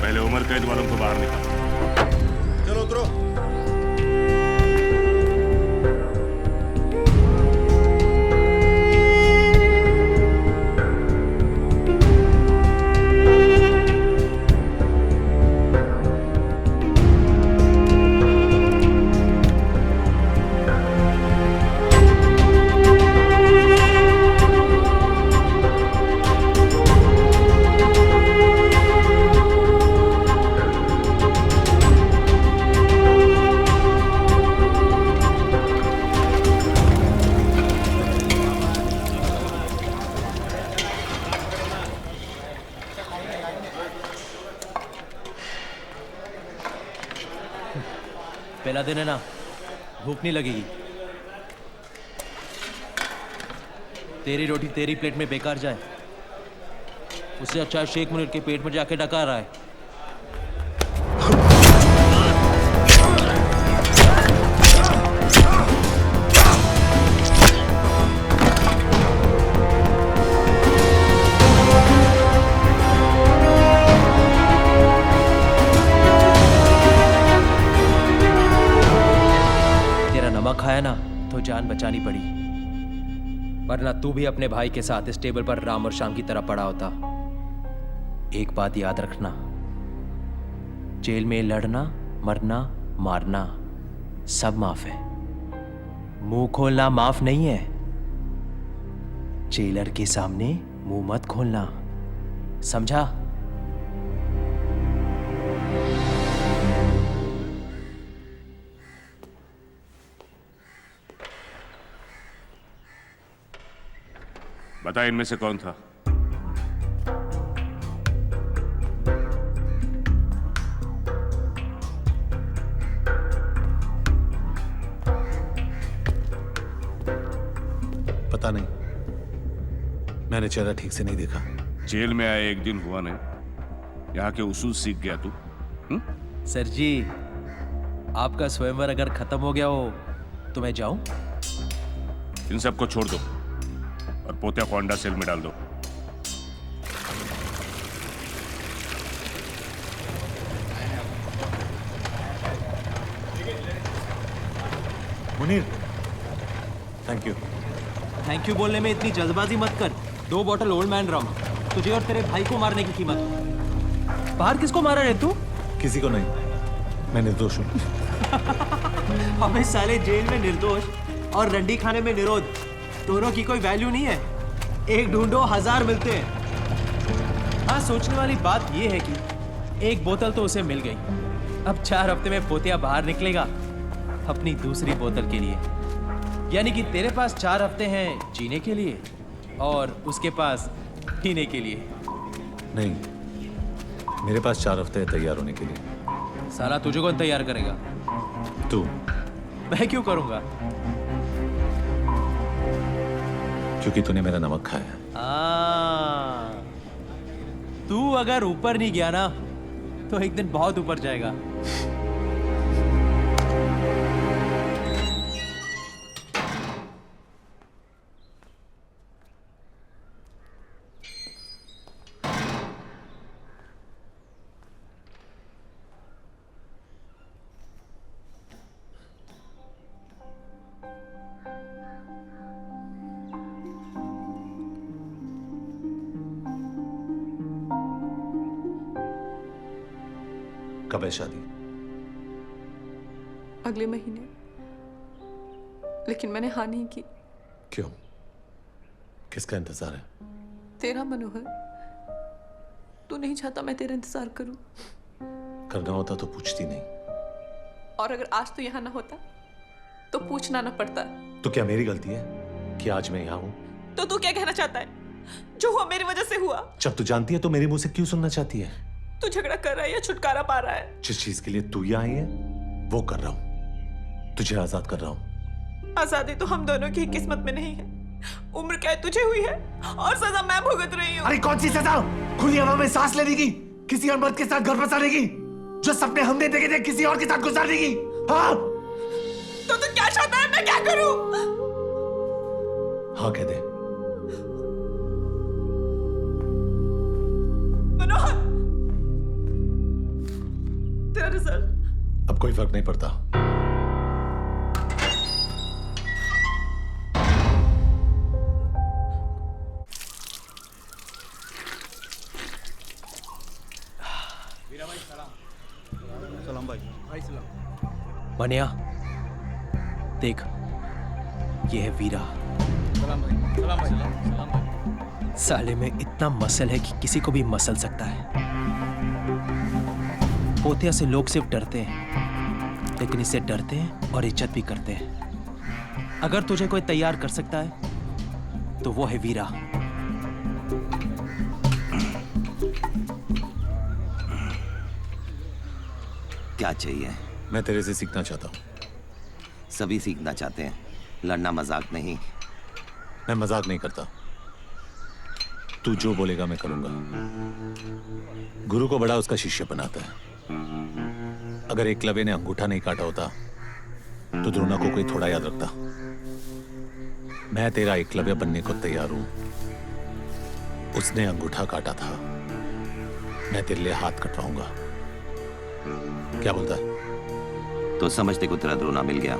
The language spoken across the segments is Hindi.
पहले उम्र कैद वालों को बाहर निकाल। चलो उतरो। पहला दिन है ना, भूख नहीं लगेगी। तेरी रोटी तेरी प्लेट में बेकार जाए, उससे अच्छा शेख मुनीर के पेट में जाके डकार रहा है। खाया ना तो जान बचानी पड़ी, वरना तू भी अपने भाई के साथ इस टेबल पर राम और श्याम की तरह पड़ा होता। एक बात याद रखना, जेल में लड़ना, मरना, मारना सब माफ है, मुंह खोलना माफ नहीं है। जेलर के सामने मुंह मत खोलना, समझा? बता इनमें से कौन था? पता नहीं, मैंने चेहरा ठीक से नहीं देखा। जेल में आए एक दिन हुआ नहीं, यहाँ के उसूल सीख गया तू? सर जी, आपका स्वयंवर अगर खत्म हो गया हो तो मैं जाऊं? इन सबको छोड़ दो और पोतिया को अंडा सेल में डाल दो। Munir, thank you. Thank you बोलने में इतनी जल्दबाजी मत कर। 2 बॉटल ओल्ड मैन रम, तुझे और तेरे भाई को मारने की कीमत। बाहर किसको मारा रे तू? किसी को नहीं, मैं निर्दोष हूँ। हमें साले जेल में निर्दोष और रंडी खाने में निरोध, दोनों की कोई वैल्यू नहीं है। एक ढूंढो 1000 मिलते हैं। हाँ, सोचने वाली बात यह है कि एक बोतल तो उसे मिल गई। अब 4 हफ्ते में पोतिया बाहर निकलेगा अपनी दूसरी बोतल के लिए। यानी कि तेरे पास 4 हफ्ते हैं जीने के लिए और उसके पास पीने के लिए। नहीं, मेरे पास 4 हफ्ते हैं तैयार होने के लिए। साला तुझे कौन तैयार करेगा? तू। मैं क्यों करूंगा? क्योंकि तूने मेरा नमक खाया। तू अगर ऊपर नहीं गया ना तो एक दिन बहुत ऊपर जाएगा। कब है शादी? अगले महीने, लेकिन मैंने हाँ नहीं की। क्यों? किसका इंतजार है? तेरा मनोहर। तू नहीं चाहता मैं तेरा इंतजार करूं? करना होता तो पूछती नहीं। और अगर आज तू यहाँ ना होता तो पूछना ना पड़ता। तो क्या मेरी गलती है कि आज मैं यहाँ हूँ? तो तू क्या कहना चाहता है? जो हुआ मेरी वजह से हुआ। जब तू जानती है तो मेरे मुंह से क्यों सुनना चाहती है? तू झगड़ा कर रहा है या छुटकारा पा रहा है? जिस चीज के लिए तू यहाँ आई है वो कर रहा हूँ। तुझे आजाद कर रहा हूँ। आजादी तो हम दोनों की किस्मत में नहीं है। उम्र कैद तुझे हुई है और सजा मैं भुगत रही हूँ। अरे कौन सी सजा? खुली हवा में सांस लेने की, किसी और मर्द के साथ घर बसाने की, जो सपने हमने देखे थे किसी और के साथ गुजारने की। हाँ? तो तू क्या चाहता है मैं क्या करूँ? हाँ कह दे। मनोहर, है रिजल्ट। अब कोई फर्क नहीं पड़ता। मनिया देख, ये है वीरा। साले में इतना मसल है कि किसी को भी मसल सकता है। पोतिया से लोग सिर्फ डरते हैं, लेकिन इससे डरते हैं और इज्जत भी करते हैं। अगर तुझे कोई तैयार कर सकता है तो वो है वीरा। क्या चाहिए? मैं तेरे से सीखना चाहता हूँ। सभी सीखना चाहते हैं, लड़ना मजाक नहीं। मैं मजाक नहीं करता। तू जो बोलेगा मैं करूंगा। गुरु को बड़ा उसका शिष्य बनाता है। अगर एकलव्य ने अंगूठा नहीं काटा होता तो द्रोणा को कोई थोड़ा याद रखता। मैं तेरा एकलव्य बनने को तैयार हूं। उसने अंगूठा काटा था, मैं तेरे लिए हाथ कटवाऊंगा। क्या बोलता है? तो समझते को तेरा द्रोणा मिल गया।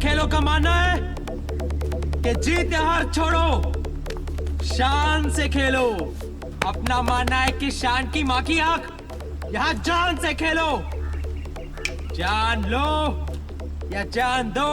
खेलों का मानना है कि जीत या हार छोड़ो, शान से खेलो। अपना मानना है कि शान की मां की आंख, यहां जान से खेलो। जान लो या जान दो।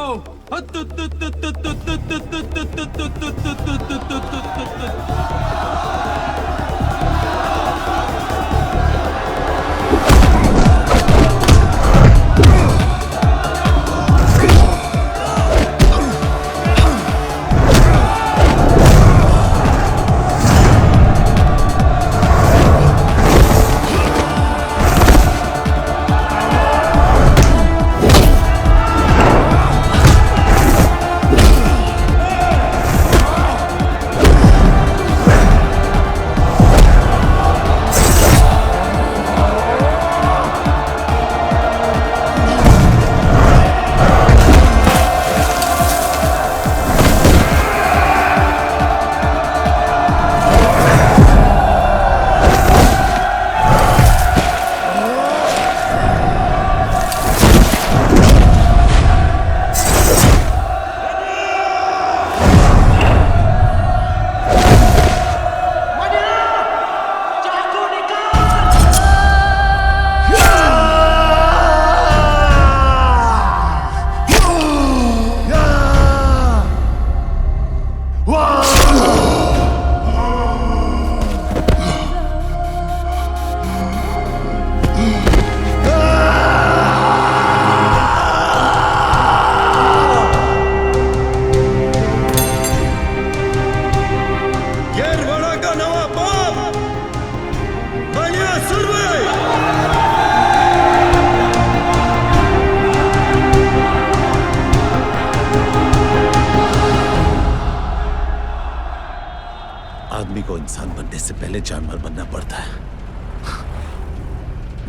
आदमी को इंसान बनने से पहले जानवर बनना पड़ता है।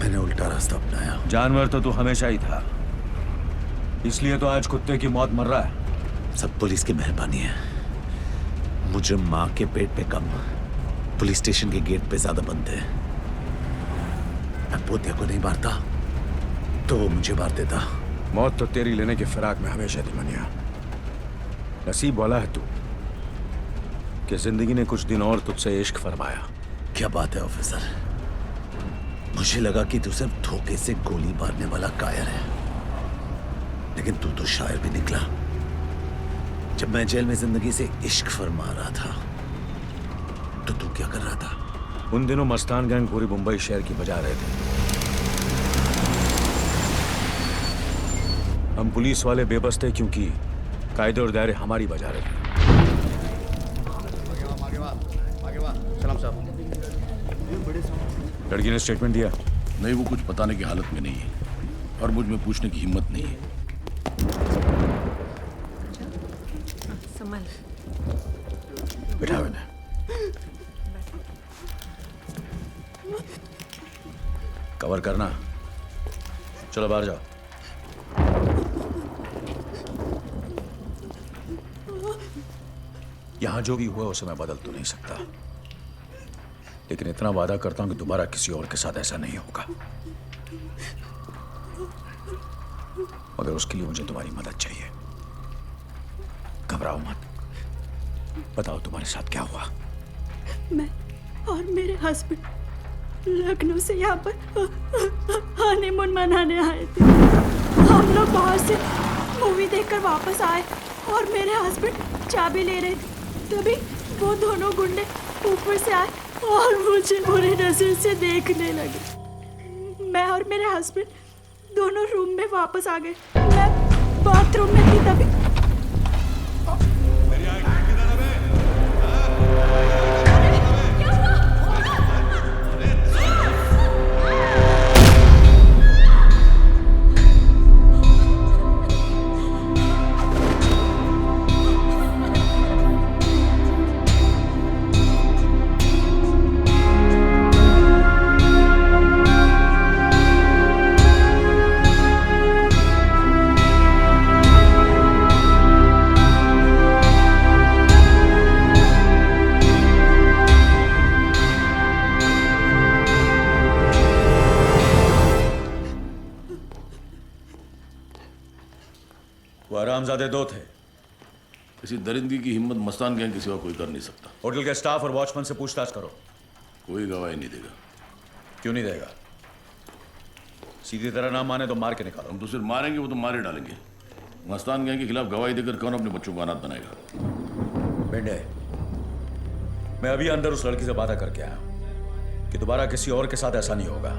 मैंने उल्टा रास्ता अपनाया। जानवर तो तू हमेशा ही था, इसलिए तो आज कुत्ते की मौत मर रहा है। सब पुलिस की मेहरबानी है। मुझे माँ के पेट पे कम, पुलिस स्टेशन के गेट पे ज्यादा बनते हैं। पोतिया को नहीं मारता तो वो मुझे मार देता। मौत तो तेरी लेने के फिराक में हमेशा थी मनिया। नसीब वाला है तू कि जिंदगी ने कुछ दिन और तुझसे इश्क फरमाया। क्या बात है ऑफिसर, मुझे लगा कि तू सिर्फ धोखे से गोली मारने वाला कायर है, लेकिन तू तो शायर भी निकला। जब मैं जेल में जिंदगी से इश्क फरमा रहा था तो तू क्या कर रहा था? उन दिनों मस्तान गैंग पूरी मुंबई शहर की बजा रहे थे। हम पुलिस वाले बेबस थे क्योंकि कायदे और दायरे हमारी बजा रहे थे। लड़की ने स्टेटमेंट दिया। नहीं, वो कुछ बताने की हालत में नहीं है और मुझ में पूछने की हिम्मत नहीं है। संभल। बिठाओ इन्हें। कवर करना। चलो बाहर जाओ। यहां जो भी हुआ उसे मैं बदल तो नहीं सकता, लेकिन इतना वादा करता हूं कि दोबारा किसी और के साथ ऐसा नहीं होगा। मगर उसके लिए मुझे तुम्हारी मदद चाहिए। घबराओ मत, बताओ तुम्हारे साथ क्या हुआ। मैं और मेरे हस्बैंड लखनऊ से यहाँ पर हनीमून मनाने आए थे। हम लोग बाहर से मूवी देखकर वापस आए और मेरे हस्बैंड चाबी ले रहे थे, तभी वो दोनों गुंडे ऊपर से आए और मुझे बुरी नजर से देखने लगे। मैं और मेरे हस्बैंड दोनों रूम में वापस आ गए। मैं बाथरूम में थी तभी वो हरामजादे दो थे। इसी दरिंदगी की हिम्मत मस्तान गैंग के सिवा कोई कर नहीं सकता। होटल के स्टाफ और वॉचमैन से पूछताछ करो। कोई गवाही नहीं देगा। क्यों नहीं देगा? सीधी तरह ना माने तो मार के निकालो। हम तो सिर्फ मारेंगे, वो तो मारे डालेंगे। मस्तान गैंग के खिलाफ गवाही देकर कौन अपने बच्चों को अनाथ बनाएगा? बेंडे, मैं अभी अंदर उस लड़की से वादा करके आया कि दोबारा किसी और के साथ ऐसा नहीं होगा।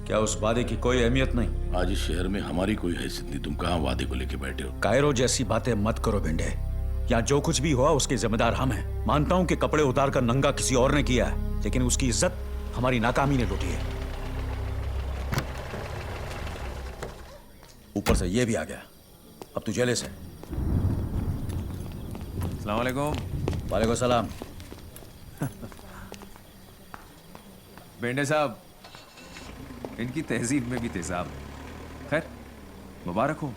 क्या उस वादे की कोई अहमियत नहीं? आज इस शहर में हमारी कोई हैसियत नहीं। तुम कहाँ वादे को लेके बैठे हो? कायरो जैसी बातें मत करो बेंडे। यहाँ जो कुछ भी हुआ उसके जिम्मेदार हम हैं। मानता हूं कि कपड़े उतार कर नंगा किसी और ने किया है, लेकिन उसकी इज्जत हमारी नाकामी ने लूटी है। ऊपर से ये भी आ गया। अब तू जेले से। अस्सलाम वालेकुम। वालेकुम सलाम। बेंडे साहब, इनकी तहजीब में भी तेजाब है। खैर, मुबारक हो।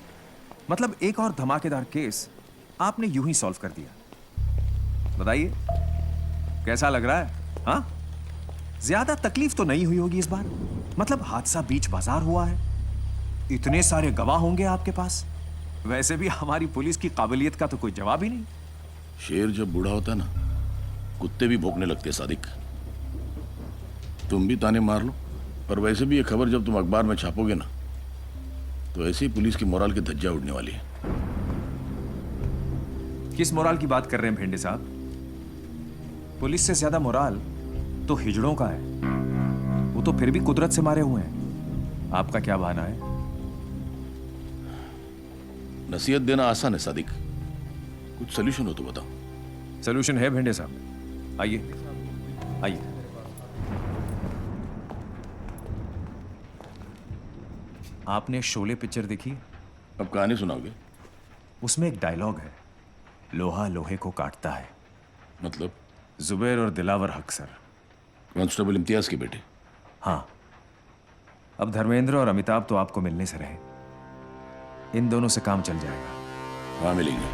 मतलब एक और धमाकेदार केस आपने यूं ही सॉल्व कर दिया। बताइए कैसा लग रहा है? हाँ, ज्यादा तकलीफ तो नहीं हुई होगी इस बार। मतलब हादसा बीच बाजार हुआ है, इतने सारे गवाह होंगे आपके पास। वैसे भी हमारी पुलिस की काबिलियत का तो कोई जवाब ही नहीं। शेर जब बूढ़ा होता है ना, कुत्ते भी भौंकने लगते हैं। सादिक, तुम भी ताने मार लो, पर वैसे भी ये खबर जब तुम अखबार में छापोगे ना, तो ऐसे ही पुलिस की मोराल की धज्जिया उड़ने वाली है। किस मोराल की बात कर रहे हैं भेंडे साहब? पुलिस से ज्यादा मोराल तो हिजड़ों का है। वो तो फिर भी कुदरत से मारे हुए हैं। आपका क्या बहाना है? नसीहत देना आसान है सादिक, कुछ सोल्यूशन हो तो बताओ। सोल्यूशन है भेंडे साहब, आइए आइए। आपने शोले पिक्चर देखी? अब कहानी सुनाओगे? उसमें एक डायलॉग है, लोहा लोहे को काटता है। मतलब? जुबैर और दिलावर हक सर। कांस्टेबल इम्तियाज के बेटे? हाँ। अब धर्मेंद्र और अमिताभ तो आपको मिलने से रहे, इन दोनों से काम चल जाएगा। हाँ, मिलेंगे।